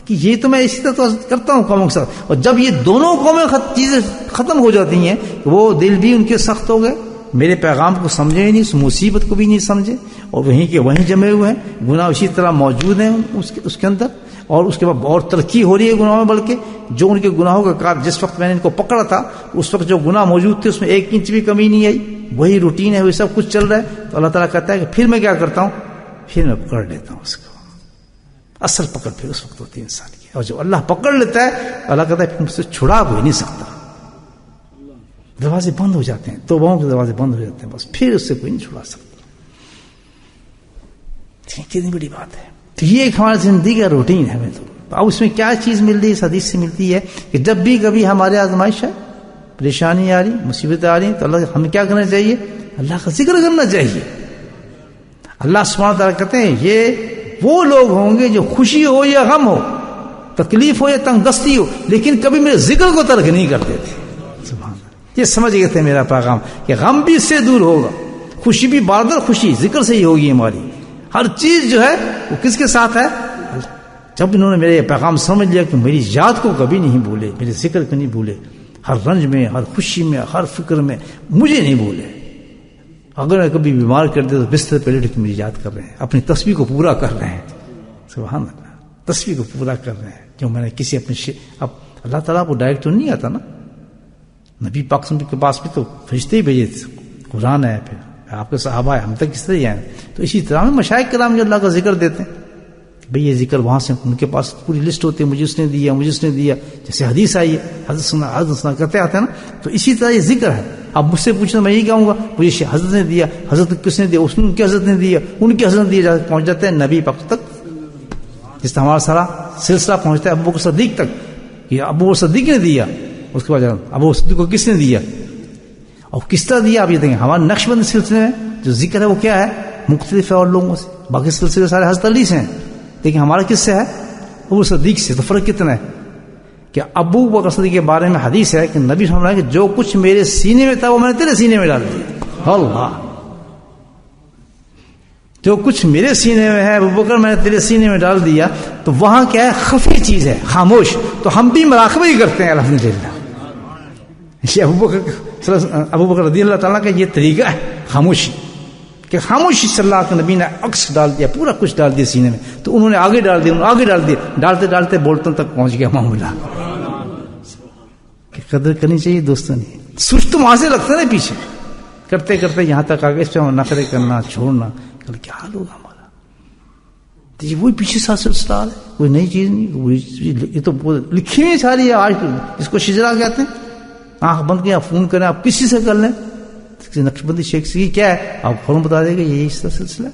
کہ یہ تو میں اسی طرح کرتا ہوں قوموں کے ساتھ، اور جب یہ دونوں قومیں چیزیں ختم ہو جاتی ہیں، وہ دل بھی ان کے سخت ہو گئے میرے پیغام کو سمجھے ہی نہیں، اس مصیبت کو بھی نہیں سمجھے، اور وہیں کے وہیں جمے ہوئے ہیں، گناہ اسی طرح موجود ہیں اس کے اندر، اور اس کے بعد اور ترقی ہو رہی ہے گناہوں میں، بلکہ جو ان کے گناہوں کا کار جس وقت میں نے ان کو پکڑا تھا اس وقت جو گناہ موجود تھے اس میں 1 انچ بھی کمی نہیں آئی، وہی روٹین ہے، وہی سب کچھ چل رہا ہے. تو اللہ تعالیٰ کہتا ہے کہ پھر میں کیا کرتا ہوں، پھر میں پکڑ لیتا ہوں اس کو. اصل پکڑ پھر اس وقت ہوتی ہے انسان کی، اور جو اللہ پکڑ لیتا ہے اللہ کہتا ہے پھر مجھ سے چھڑا کوئی نہیں سکتا. دروازے بند ہو جاتے ہیں، توبہوں کے دروازے بند ہو جاتے ہیں، بس پھر اس سے کوئی نہیں چھڑا سکتا. کتنی بڑی بات ہے. تو یہ ایک ہماری زندگی کا روٹین ہے. ہمیں تو اب اس میں کیا چیز مل رہی ہے، اس حدیث سے ملتی ہے کہ جب بھی کبھی ہمارے آزمائش ہے، پریشانی آ رہی، مصیبتیں آ رہی، تو اللہ ہمیں کیا کرنا چاہیے، اللہ کا ذکر کرنا چاہیے. اللہ سبحانہ وتعالیٰ کہتے ہیں یہ وہ لوگ ہوں گے جو خوشی ہو یا غم ہو، تکلیف ہو یا تنگ دستی ہو، لیکن کبھی میرے ذکر کو ترک نہیں کرتے تھے. سبحان اللہ. یہ سمجھ گئے تھے میرا پیغام کہ غم بھی اس سے دور ہوگا، خوشی بھی بار خوشی ذکر سے ہی ہوگی. ہماری ہر چیز جو ہے وہ کس کے ساتھ ہے. جب انہوں نے میرے پیغام سمجھ لیا کہ میری یاد کو کبھی نہیں بھولے، میرے ذکر کو نہیں بھولے، ہر رنج میں، ہر خوشی میں، ہر فکر میں مجھے نہیں بھولے. اگر میں کبھی بیمار کر دے تو بستر پہ لیٹ کے مجھے یاد کر رہے ہیں، اپنی تسبیح کو پورا کر رہے ہیں. سبحان اللہ. تسبیح کو پورا کر رہے ہیں. جو میں نے کسی اپنے اب اللہ تعالیٰ کو ڈائریکٹ تو نہیں آتا نا، نبی پاک کے پاس بھی تو فرشتے ہی بھیجے تھے، قرآن ہے، پھر آپ کے صحابہ ہے، ہم تک کس طرح آئے. تو اسی طرح میں مشائخ کرام جو اللہ کا ذکر دیتے ہیں، بھئی یہ ذکر وہاں سے ان کے پاس پوری لسٹ ہوتی ہے، مجھے اس نے دیا، مجھے اس نے دیا. جیسے حدیث آئی ہے، حضرت سنا کرتے آتے ہیں نا، تو اسی طرح یہ ذکر ہے. اب مجھ سے پوچھنا میں یہی کہوں گا مجھے حضرت نے دیا، حضرت کس نے دیا، اس نے ان کی حضرت نے دیا، ان کی حضرت نے دیا، پہنچ جاتے ہیں نبی پاک تک. جس طرح ہمارا سارا سلسلہ پہنچتا ہے ابو بکر صدیق تک، کہ ابو بکر صدیق نے دیا، اس کے بعد ابو بکر صدیق کو کس نے دیا اور کس طرح دیا. آپ یہ دیکھیں ہمارے نقش بند سلسلے میں جو ذکر ہے وہ کیا ہے، مختلف ہے اور لوگوں سے. باقی سلسلے سارے حضرت علی سے ہیں، لیکن ہمارا کس سے ہے، ابو صدیق سے. تو فرق کتنا ہے کہ ابو بکر صدیق کے بارے میں حدیث ہے کہ نبی صلی اللہ علیہ وسلم کہ جو کچھ میرے سینے میں تھا وہ میں نے تیرے سینے میں ڈال دیا. اللہ، جو کچھ میرے سینے میں ہے ابو بکر میں نے تیرے سینے میں ڈال دیا. تو وہاں کیا ہے، خفی چیز ہے، خاموش. تو ہم بھی مراقبہ ہی کرتے ہیں الحمدللہ. یہ ابو بکر رضی اللہ تعالیٰ کا یہ طریقہ ہے خاموشی، کہ خاموشی صلی اللہ علیہ نبی نے عکس ڈال دیا، پورا کچھ ڈال دیا سینے میں. تو انہوں نے آگے ڈال دیا، انہوں نے آگے ڈال دیا، ڈالتے ڈالتے بولتوں تک پہنچ گیا معاملہ. کہ قدر کرنی چاہیے دوستوں نے. سوچ تو وہاں سے لگتا ہے نا، پیچھے کرتے کرتے یہاں تک آگے اس پہ نخرے کرنا، چھوڑنا، کل کیا حال ہوگا ہمارا. تو یہ وہی پیچھے سا سلسلہ ہے، کوئی نئی چیز نہیں. یہ تو لکھی ہوئی ساری ہے. آج اس کو شجرا کہتے ہیں. آنکھ بند کے آپ فون کریں، آپ کسی سے کر لیں، نقش بندی شیخ سے کیا ہے آپ فوراً بتا دے گا یہی اس کا سلسلہ.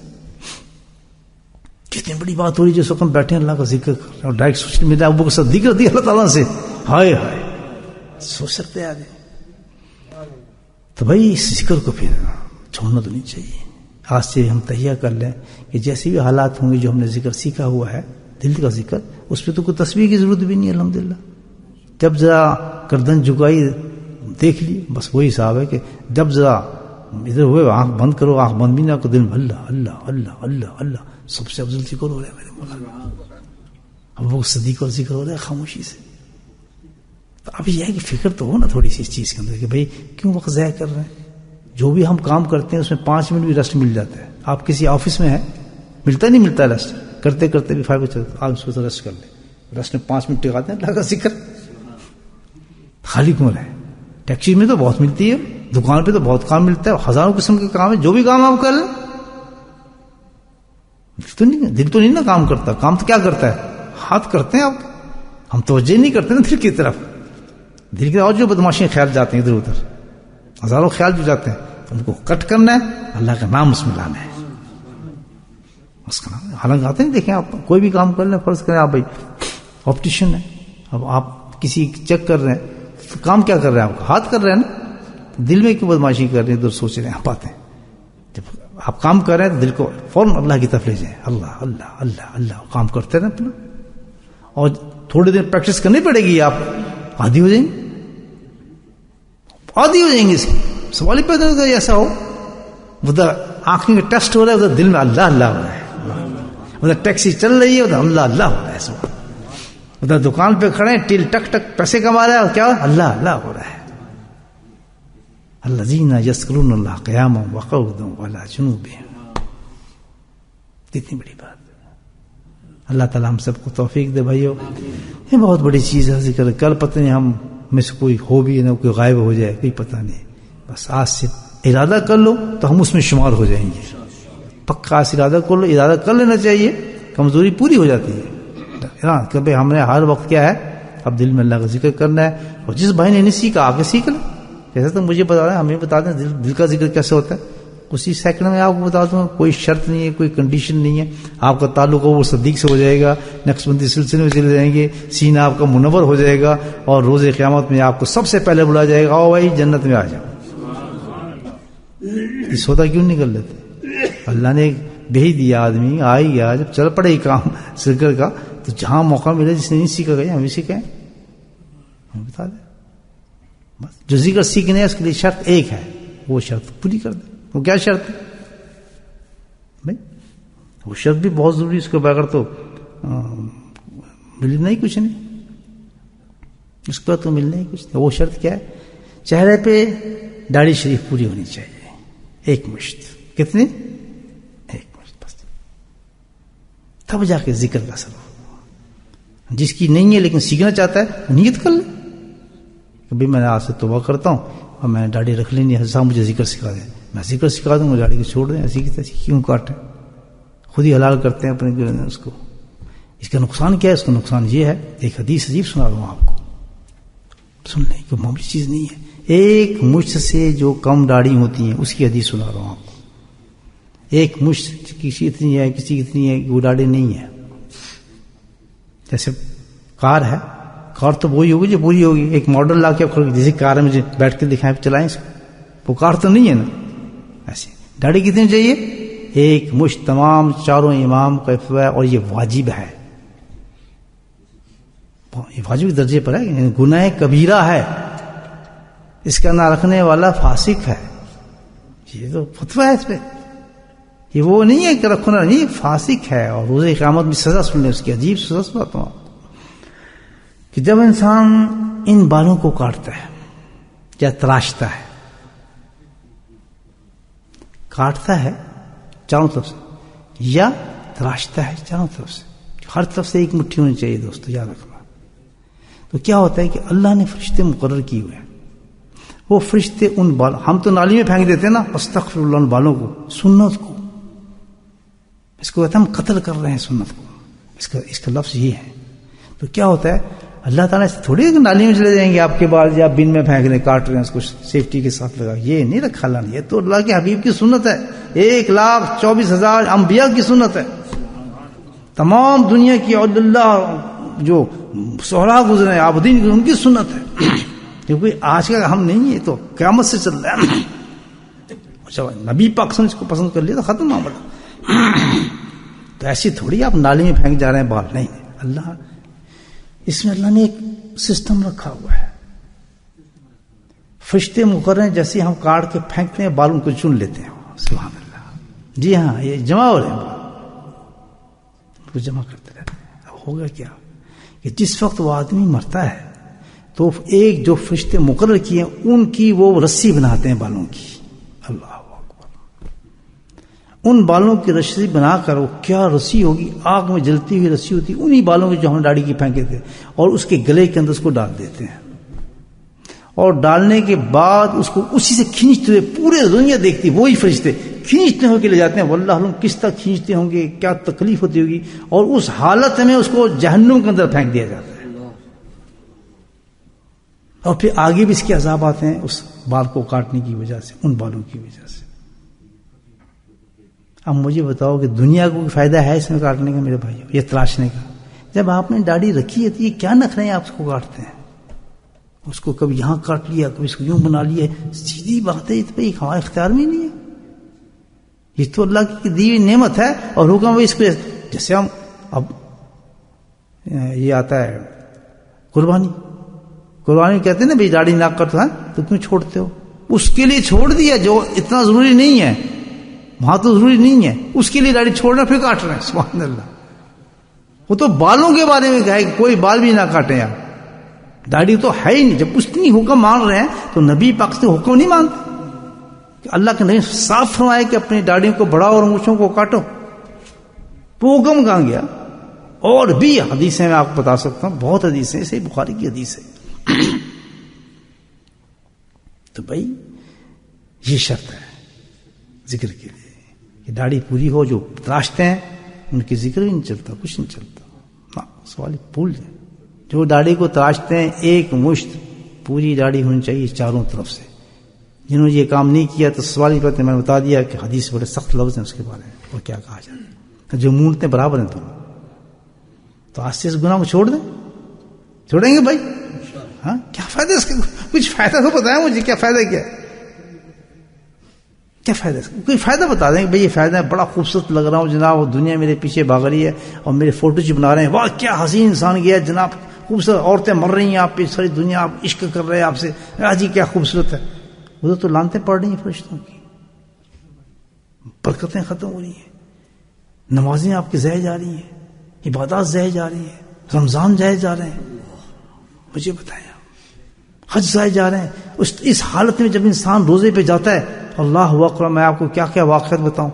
کتنی بڑی بات ہو رہی ہے جس وقت ہم بیٹھے ہیں اللہ کا ذکر کر رہے ہیں اور ڈائریکٹ سوشل میڈیا ابو بکر صدیق رضی اللہ تعالیٰ سے. ہائے ہائے، سوچ سکتے ہیں آگے. تو بھائی اس ذکر کو پھر چھوڑنا تو نہیں چاہیے. آج سے ہم تہیہ کر لیں کہ جیسے بھی حالات ہوں گے جو ہم نے ذکر سیکھا ہوا ہے، دل کا ذکر، اس پہ تو کوئی تصویر کی ضرورت بھی نہیں ہے الحمدللہ. جب ذرا گردن جھکائی دیکھ لی، بس وہی حساب ہے کہ جب ذرا ادھر ہوئے آنکھ بند کرو، آنکھ بند بھی نہ کو دل میں اللہ اللہ اللہ اللہ اللہ. سب سے افضل ذکر ہو رہا ہے میرے مولا. اب وہ صدیق اور ذکر ہو رہا ہے خاموشی سے. تو اب یہ ہے کہ فکر تو ہو نا تھوڑی سی اس چیز کے اندر کہ بھائی کیوں وقت ضائع کر رہے ہیں. جو بھی ہم کام کرتے ہیں اس میں 5 منٹ بھی ریسٹ مل جاتا ہے. آپ کسی آفس میں ہیں، ملتا نہیں ملتا ریسٹ، کرتے کرتے بھی 5 بجے آپ اس کو ریسٹ کر لیں. ریسٹ میں 5 منٹ ٹکاتے ہیں اللہ کا ذکر. خالی کیوں رہے. ٹیکسی میں تو بہت ملتی ہے، دکان پہ تو بہت کام ملتا ہے، ہزاروں قسم کے کام ہے. جو بھی کام آپ کر لیں، دل تو نہیں نا کام کرتا. کام تو کیا کرتا ہے، ہاتھ کرتے ہیں. آپ ہم توجہ نہیں کرتے نا دل کی طرف. دل کی اور جو بدماشی خیال جاتے ہیں ادھر ادھر، ہزاروں خیال جو جاتے ہیں، ان کو کٹ کرنا ہے، اللہ کا نام اس میں لانا ہے. اس کا نام حالانکہ آتے ہیں. دیکھیں آپ کوئی بھی کام کر لیں، فرض کریں آپ بھائی آپٹیشین ہے، اب آپ کسی چیک کر رہے ہیں، تو کام کیا کر رہے ہیں آپ، ہاتھ کر رہے ہیں نا. دل میں کیوں بدماشی کر رہے ہیں، ادھر سوچ رہے ہیں آپ آتے ہیں. جب آپ کام کر رہے ہیں تو دل کو فوراً اللہ کی طرف لے جائیں. اللہ اللہ اللہ اللہ کام کرتے رہیں اپنا. اور تھوڑے دن پریکٹس کرنی پڑے گی، آپ عادی ہو جائیں گے. عادی ہو جائیں گے. اس سوال ہی پیدا ہوتا ہے ایسا ہو، ادھر آنکھیں کا ٹیسٹ ہو رہا ہے، ادھر دل میں اللہ اللہ ہو رہا ہے. ادھر ٹیکسی چل رہی ہے، ادھر اللہ اللہ ہو رہا ہے. ادھر دکان پہ کھڑے ہیں، ٹل ٹک ٹک پیسے کما رہا ہے، اور کیا اللہ اللہ ہو رہا ہے. الذین یذکرون اللہ قیاما وقعودا وعلی جنوبہم. کتنی بڑی بات ہے. اللہ تعالیٰ ہم سب کو توفیق دے بھائیو. یہ بہت بڑی چیز ہے ذکر. کل پتہ نہیں ہم میں سے کوئی ہو بھی نہ کوئی غائب ہو جائے, کوئی پتہ نہیں. بس آج سے ارادہ کر لو تو ہم اس میں شمار ہو جائیں گے. پکا آج ارادہ کر لو, ارادہ کر لینا چاہیے, کمزوری پوری ہو جاتی ہے. کہ بھائی ہم نے ہر وقت کیا ہے, اب دل میں اللہ کا ذکر کرنا ہے. اور جس بھائی نے نہیں سیکھا آگے سیکھ لیں. جیسے تو مجھے بتا رہے ہیں, ہمیں بتا دیں دل کا ذکر کیسے ہوتا ہے. اسی سیکنڈ میں آپ کو بتا دوں, کوئی شرط نہیں ہے, کوئی کنڈیشن نہیں ہے. آپ کا تعلق وہ صدیق سے ہو جائے گا, نقشبندی سلسلے میں چلے جائیں گے, سینہ آپ کا منور ہو جائے گا, اور روز قیامت میں آپ کو سب سے پہلے بلایا جائے گا, آؤ بھائی جنت میں آ جاؤ. اس ہوتا کیوں نہیں کر لیتے؟ اللہ نے بھیج دیا, آدمی آ ہی گیا, جب چل پڑے کام ذکر کا, تو جہاں موقع ملے جس نے نہیں سیکھا گیا ہمیں سیکھیں, ہمیں بتا دیں. بس جو ذکر سیکھنے ہے اس کے لیے شرط ایک ہے, وہ شرط پوری کر دیں. وہ کیا شرط ہے بھائی؟ وہ شرط بھی بہت ضروری, اس کے بغیر تو ملنا ہی کچھ نہیں. اس کے بعد تو ملنا ہی کچھ نہیں. وہ شرط کیا ہے؟ چہرے پہ داڑھی شریف پوری ہونی چاہیے, ایک مشت. کتنی؟ ایک مشت بس. تب جا کے ذکر کا اثر ہو. جس کی نہیں ہے لیکن سیکھنا چاہتا ہے, نیت کر لے کہ بھائی میں آج سے توبہ کرتا ہوں, اور میں نے داڑھی رکھ لینی ہے, صاحب مجھے ذکر سکھا دیں. میں ذکر سکھا دوں گا, داڑھی کو چھوڑ دیں. ایسی کی تیسی کیوں کاٹیں؟ خود ہی حلال کرتے ہیں اپنے اس کو. اس کا نقصان کیا ہے؟ اس کا نقصان یہ ہے, ایک حدیث عجیب سنا رہا ہوں آپ کو, سن لیں کہ معمولی چیز نہیں ہے. ایک مشت سے جو کم داڑھی ہوتی ہیں اس کی حدیث سنا رہا ہوں آپ کو. ایک مشت کسی اتنی ہے, کسی اتنی ہے, وہ داڑھی نہیں ہے. جیسے کار ہے, کار تو وہی ہوگی جو پوری ہوگی. ایک ماڈل لا کے جیسے کار میں بیٹھ کے دکھائیں چلائیں اس کو, وہ کار تو نہیں ہے نا. ایسے داڑھی کتنی چاہیے؟ ایک مشت. تمام چاروں امام کا فتویٰ ہے, اور یہ واجب ہے. یہ واجب درجے پر ہے, گناہ کبیرہ ہے, اس کا نہ رکھنے والا فاسق ہے. یہ تو فتویٰ ہے اس پہ. یہ وہ نہیں ہے کہ رکھنا نہیں, فاسق ہے. اور روز قیامت میں سزا سن لیں اس کی. عجیب سزا سناتا ہوں کہ جب انسان ان بالوں کو کاٹتا ہے یا تراشتا ہے, کاٹتا ہے چاروں طرف سے یا تراشتا ہے چاروں طرف سے, ہر طرف سے ایک مٹھی ہونی چاہیے دوستو, یاد رکھنا. تو کیا ہوتا ہے کہ اللہ نے فرشتے مقرر کیے ہوئے ہیں. وہ فرشتے ان بال, ہم تو نالی میں پھینک دیتے ہیں نا, استغفر اللہ, ان بالوں کو, سنت کو, اس کو کہتے ہیں ہم قتل کر رہے ہیں سنت کو. اس کا لفظ یہ ہے. تو کیا ہوتا ہے, اللہ تعالیٰ سے تھوڑی نالی میں چلے جائیں گے آپ کے بال, یا بن میں پھینک رہے, کاٹ رہے ہیں اس کو سیفٹی کے ساتھ لگا. یہ نہیں رکھا اللہ نے, یہ تو اللہ کے حبیب کی سنت ہے. 1,24,000 انبیاء کی سنت ہے. تمام دنیا کی اللہ جو شہرا گزرے عابدین, ان کی سنت ہے. کیونکہ آج کا ہم نہیں ہے, تو قیامت سے چل رہا ہے. نبی پاک نے اس کو پسند کر لیا تو ختم معاملہ. تو ایسی تھوڑی آپ نالی میں پھینک جا رہے ہیں بال, نہیں. اللہ اس میں اللہ نے ایک سسٹم رکھا ہوا ہے. فرشتے مقرر ہیں, جیسے ہم کاٹ کے پھینکتے ہیں بال, ان کو چن لیتے ہیں. سبحان اللہ. جی ہاں, یہ جمع ہو رہے ہیں بال, ان کو جمع کرتے رہتے ہیں. اب ہوگا کیا کہ جس وقت وہ آدمی مرتا ہے تو ایک جو فرشتے مقرر کیے ہیں ان کی وہ رسی بناتے ہیں بالوں کی. اللہ اکبر. ان بالوں کی رسی بنا کر, وہ کیا رسی ہوگی, آگ میں جلتی ہوئی رسی ہوتی, انہی بالوں کی جو ہم داڑھی کی پھینکے تھے, اور اس کے گلے کے اندر اس کو ڈال دیتے ہیں. اور ڈالنے کے بعد اس کو اسی سے کھینچتے ہوئے پورے دنیا دیکھتی, وہی فرشتے کھینچتے ہو کے لے جاتے ہیں. واللہ علم کس طرح کھینچتے ہوں گے, کیا تکلیف ہوتی ہوگی, اور اس حالت میں اس کو جہنم کے اندر پھینک دیا جاتا ہے. اور پھر آگے بھی اس کے عذاب آتے ہیں اس بال کو کاٹنے کی وجہ سے, ان بالوں کی وجہ سے. اب مجھے بتاؤ کہ دنیا کو فائدہ ہے اس میں کاٹنے کا میرے بھائیو, یہ تراشنے کا؟ جب آپ نے داڑھی رکھی ہے تو یہ کیا نخرے ہیں آپ اس کو کاٹتے ہیں. اس کو کبھی یہاں کاٹ لیا, کبھی اس کو یوں بنا لیا. سیدھی بات ہے, تو بھائی ہمارے اختیار میں نہیں ہے. یہ تو اللہ کی دی ہوئی نعمت ہے, اور حکم اس کو, جیسے ہم اب یہ آتا ہے قربانی کہتے ہیں نا بھائی داڑھی نہ کرتا ہے تو کیوں چھوڑتے ہو؟ اس کے لیے چھوڑ دیا جو اتنا ضروری نہیں ہے, وہاں تو ضروری نہیں ہے, اس کے لیے داڑھی چھوڑنا پھر کاٹ رہے ہیں. سبحان اللہ. وہ تو بالوں کے بارے میں کہا ہے کہ کوئی بال بھی نہ کاٹیں آپ, داڑھی تو ہے ہی نہیں. جب اس کی حکم مان رہے ہیں تو نبی پاک سے حکم نہیں مانتے. کہ اللہ کے نبی صاف فرمائے کہ اپنی داڑھیوں کو بڑھاؤ اور مونچھوں کو کاٹو، وہ حکم کہاں گیا؟ اور بھی حدیثیں میں آپ کو بتا سکتا ہوں، بہت حدیثیں، صحیح بخاری کی حدیث ہے۔ تو بھائی یہ شرط ہے ذکر کے لیے کہ داڑھی پوری ہو، جو تراشتے ہیں ان کی ذکر بھی نہیں چلتا، کچھ نہیں چلتا، ہاں سوال بھول جائے۔ جو داڑھی کو تراشتے ہیں ایک مشت پوری داڑھی ہونی چاہیے چاروں طرف سے، جنہوں نے یہ کام نہیں کیا تو سوال ہی پہ میں بتا دیا کہ حدیث بڑے سخت لفظ ہیں اس کے بارے میں، اور کیا کہا جاتا ہے۔ جو مونٹتے برابر ہیں دونوں، تو آج سے اس گناہ کو چھوڑ دیں، چھوڑیں گے بھائی؟ ہاں کیا فائدہ اس کا؟ کچھ فائدہ تو بتائیں مجھے، کیا فائدہ کیا ہے؟ کیا فائدہ؟ کوئی فائدہ بتا دیں کہ بھئی یہ فائدہ ہے، بڑا خوبصورت لگ رہا ہوں جناب، وہ دنیا میرے پیچھے بھاگ رہی ہے اور میرے فوٹو جو بنا رہے ہیں، واہ کیا حسین انسان گیا جناب، خوبصورت عورتیں مر رہی ہیں آپ پہ، ساری دنیا آپ عشق کر رہے ہیں آپ سے، جی کیا خوبصورت ہے۔ ادھر تو لانتیں پڑ رہی ہیں فرشتوں کی، برکتیں ختم ہو رہی ہیں، نمازیں آپ کی ضائع جا رہی ہیں، عبادات ضائع جا رہی ہیں، رمضان ضائع جا رہے ہیں، مجھے بتائیں، حج ضائع جا رہے ہیں۔ اس حالت میں جب انسان روزے پہ جاتا ہے، اللہ اکبر، میں آپ کو کیا کیا واقعات بتاؤں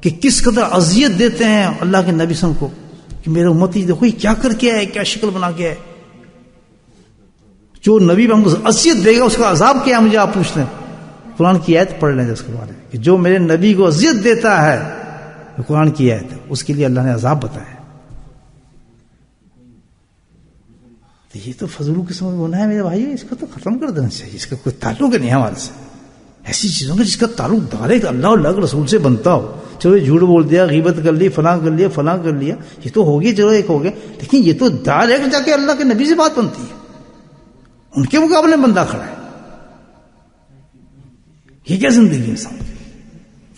کہ کس قدر اذیت دیتے ہیں اللہ کے نبی صلی اللہ علیہ وسلم کو کہ میرے امتی دیکھو یہ کیا کر کے ہے، کیا شکل بنا کے ہے۔ جو نبی ہم کو اذیت دے گا اس کا عذاب کیا ہے، مجھے آپ پوچھتے ہیں؟ قرآن کی آیت پڑھ لیں اس کے بارے میں کہ جو میرے نبی کو اذیت دیتا ہے، قرآن کی آیت ہے، اس کے لیے اللہ نے عذاب بتایا۔ تو یہ تو فضول قسم کا گناہ ہے میرے بھائی، اس کو تو ختم کر دینا چاہیے، اس کا کوئی تعلق نہیں ہے ہمارے سے۔ ایسی چیزوں کا جس کا تعلق ڈائریکٹ اللہ اور اللہ کے رسول سے بنتا ہو، چلو جھوٹ بول دیا، غیبت کر لی، فلاں کر لیا، فلاں کر لیا، یہ تو ہو گیا، چلو ایک ہو گیا، لیکن یہ تو ڈائریکٹ جا کے اللہ کے نبی سے بات بنتی ہے، ان کے مقابلے میں بندہ کھڑا ہے۔ یہ کیا زندگی انسان کی؟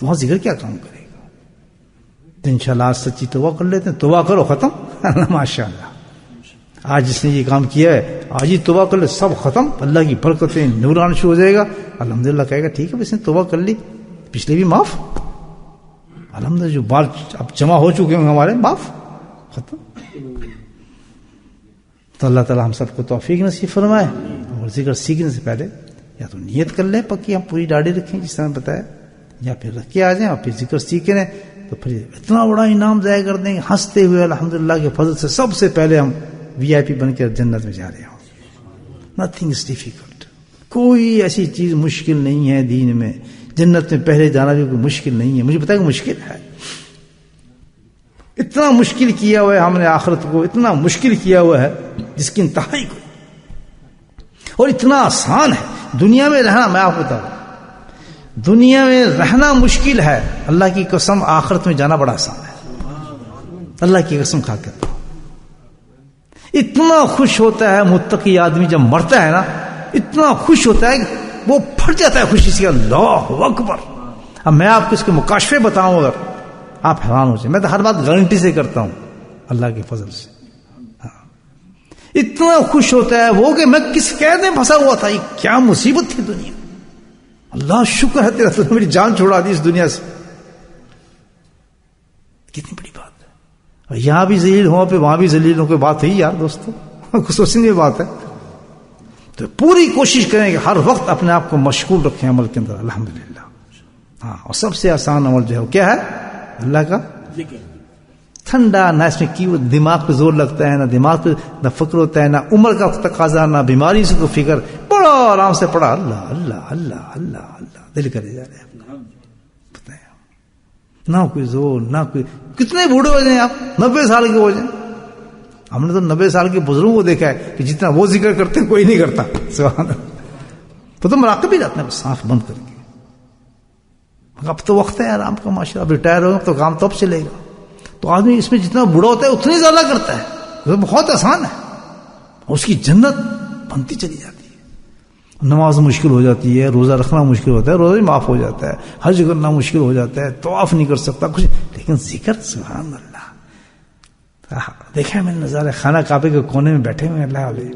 وہاں ذکر کیا کام کرے گا؟ تو انشاءاللہ آج سچی توبہ کر لیتے ہیں، توبہ کرو ختم، ماشاء اللہ آج جس نے یہ کام کیا ہے آج ہی توبہ کر لے، سب ختم، اللہ کی برکتیں نور آنا شروع ہو جائے گا، الحمدللہ کہے گا ٹھیک ہے اس نے توبہ کر لی، پچھلے بھی معاف، الحمدللہ جو بال اب جمع ہو چکے ہوں ہمارے معاف، ختم۔ تو اللہ تعالی ہم سب کو توفیق نصیب فرمائے، اور ذکر سیکھنے سے پہلے یا تو نیت کر لیں پکی، ہم پوری داڑھی رکھیں جس طرح بتایا، یا پھر رکھ کے آ جائیں اور پھر ذکر سیکھ لیں، تو پھر اتنا بڑا انعام ضائع کر دیں گے ہنستے ہوئے، الحمدللہ کے فضل سے سب سے پہلے ہم وی آئی پی بن کے جنت میں جا رہے ہوں۔ نتھنگ از ڈیفیکلٹ، کوئی ایسی چیز مشکل نہیں ہے دین میں، جنت میں پہلے جانا بھی کوئی مشکل نہیں ہے۔ مجھے پتا ہے کہ مشکل ہے، اتنا مشکل کیا ہوا ہے ہم نے آخرت کو، اتنا مشکل کیا ہوا ہے جس کی انتہائی کو، اور اتنا آسان ہے دنیا میں رہنا۔ میں آپ کو بتاؤں، دنیا میں رہنا مشکل ہے، اللہ کی قسم آخرت میں جانا بڑا آسان ہے، اللہ کی قسم کھا کر۔ اتنا خوش ہوتا ہے متقی آدمی جب مرتا ہے نا، اتنا خوش ہوتا ہے کہ وہ پھٹ جاتا ہے خوشی سے، اللہ اکبر۔ اب میں آپ کو اس کے مکاشفے بتاؤں، اگر آپ حیران ہو جائیں، میں تو ہر بات گارنٹی سے کرتا ہوں اللہ کے فضل سے۔ اتنا خوش ہوتا ہے وہ کہ میں کس قید میں پھنسا ہوا تھا، یہ کیا مصیبت تھی دنیا، اللہ شکر ہے تیرا تو نے میری جان چھوڑا دی اس دنیا سے، کتنی بڑی بات ہے۔ اور یہاں بھی ذلیل ہوں پہ وہاں بھی ذلیل ہوں، کوئی بات ہوئی یار دوستو، کچھ سوچنے کی بات ہے۔ تو پوری کوشش کریں کہ ہر وقت اپنے آپ کو مشغول رکھیں عمل کے اندر، الحمدللہ۔ ہاں، اور سب سے آسان عمل جو ہے وہ کیا ہے؟ اللہ کا ذکر، ٹھنڈا، نہ اس میں کی دماغ پہ زور لگتا ہے، نہ دماغ پہ نہ فکر ہوتا ہے، نہ عمر کا تقاضا، نہ بیماری سے کوئی فکر، بڑا آرام سے پڑھا، اللہ اللہ اللہ اللہ اللہ، دل کرے جا رہے ہیں، نہ کوئی زور، نہ کوئی۔ کتنے بوڑھے ہو جائیں آپ، 90 سال کے ہو جائیں، ہم نے تو 90 سال کے بزرگوں کو دیکھا ہے کہ جتنا وہ ذکر کرتے ہیں کوئی نہیں کرتا، سبحان اللہ۔ تو مراقب ہی رہتے ہیں سانس بند کر کے، اب تو وقت ہے آرام کا، ماشاء اللہ، اب ریٹائر ہوگا تو کام تو اب چلے گا۔ تو آدمی اس میں جتنا بوڑھا ہوتا ہے اتنی زیادہ کرتا ہے، وہ بہت آسان ہے، اس کی جنت بنتی چلی جاتی ہے۔ نماز مشکل ہو جاتی ہے، روزہ رکھنا مشکل ہوتا ہے، روزہ بھی معاف ہو جاتا ہے، حج کرنا مشکل ہو جاتا ہے، طواف نہیں کر سکتا کچھ، لیکن ذکر، سبحان اللہ۔ دیکھا میں نے نظارہ، خانہ کعبے کے کونے میں بیٹھے ہوئے اللہ والے،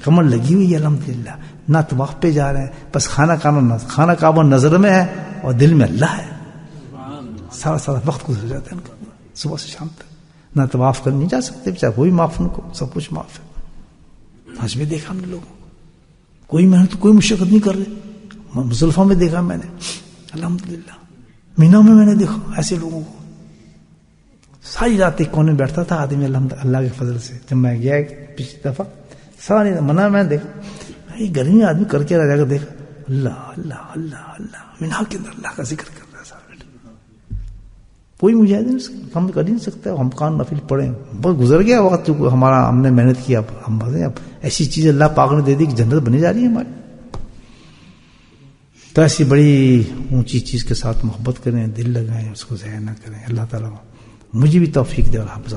کمر لگی ہوئی ہے الحمدللہ، نہ طواف پہ جا رہے ہیں، بس خانہ کعبہ نظر میں ہے اور دل میں اللہ ہے، سارا وقت گزر جاتا ہے ان کا، صبح سے شام تک۔ نہ طواف کر نہیں جا سکتے بیچارے، وہ بھی معاف، ان کو سب کچھ معاف ہے۔ حج میں دیکھا ہم نے لوگوں کو، کوئی محنت کوئی مشقت نہیں کر رہے، مزدلفہ میں دیکھا میں نے الحمدللہ، مینا میں نے دیکھا ایسے لوگوں کو، ساری رات ایک کونے میں بیٹھتا تھا آدمی اللہ کے فضل سے. جب میں گیا پچھلی دفعہ ساری منع میں دیکھا یہ گرمی آدمی کر کے رہ جا کر دیکھا اللہ اللہ اللہ اللہ مینا کے اندر اللہ کا ذکر کر رہا ہے سارا. کوئی مجاہد ہم کر ہی نہیں سکتا، ہم کان نفل پڑھیں، بس گزر گیا وقت جو ہمارا، ہم نے محنت کی، اب ہم بس اب ایسی چیز اللہ پاک نے دے دی کہ جنت بنی جا رہی ہے ہماری. تو ایسی بڑی اونچی چیز کے ساتھ محبت کریں، دل لگائیں، اس کو ضائع نہ کریں. اللہ تعالیٰ مجھے بھی توفیق دے اور حافظ.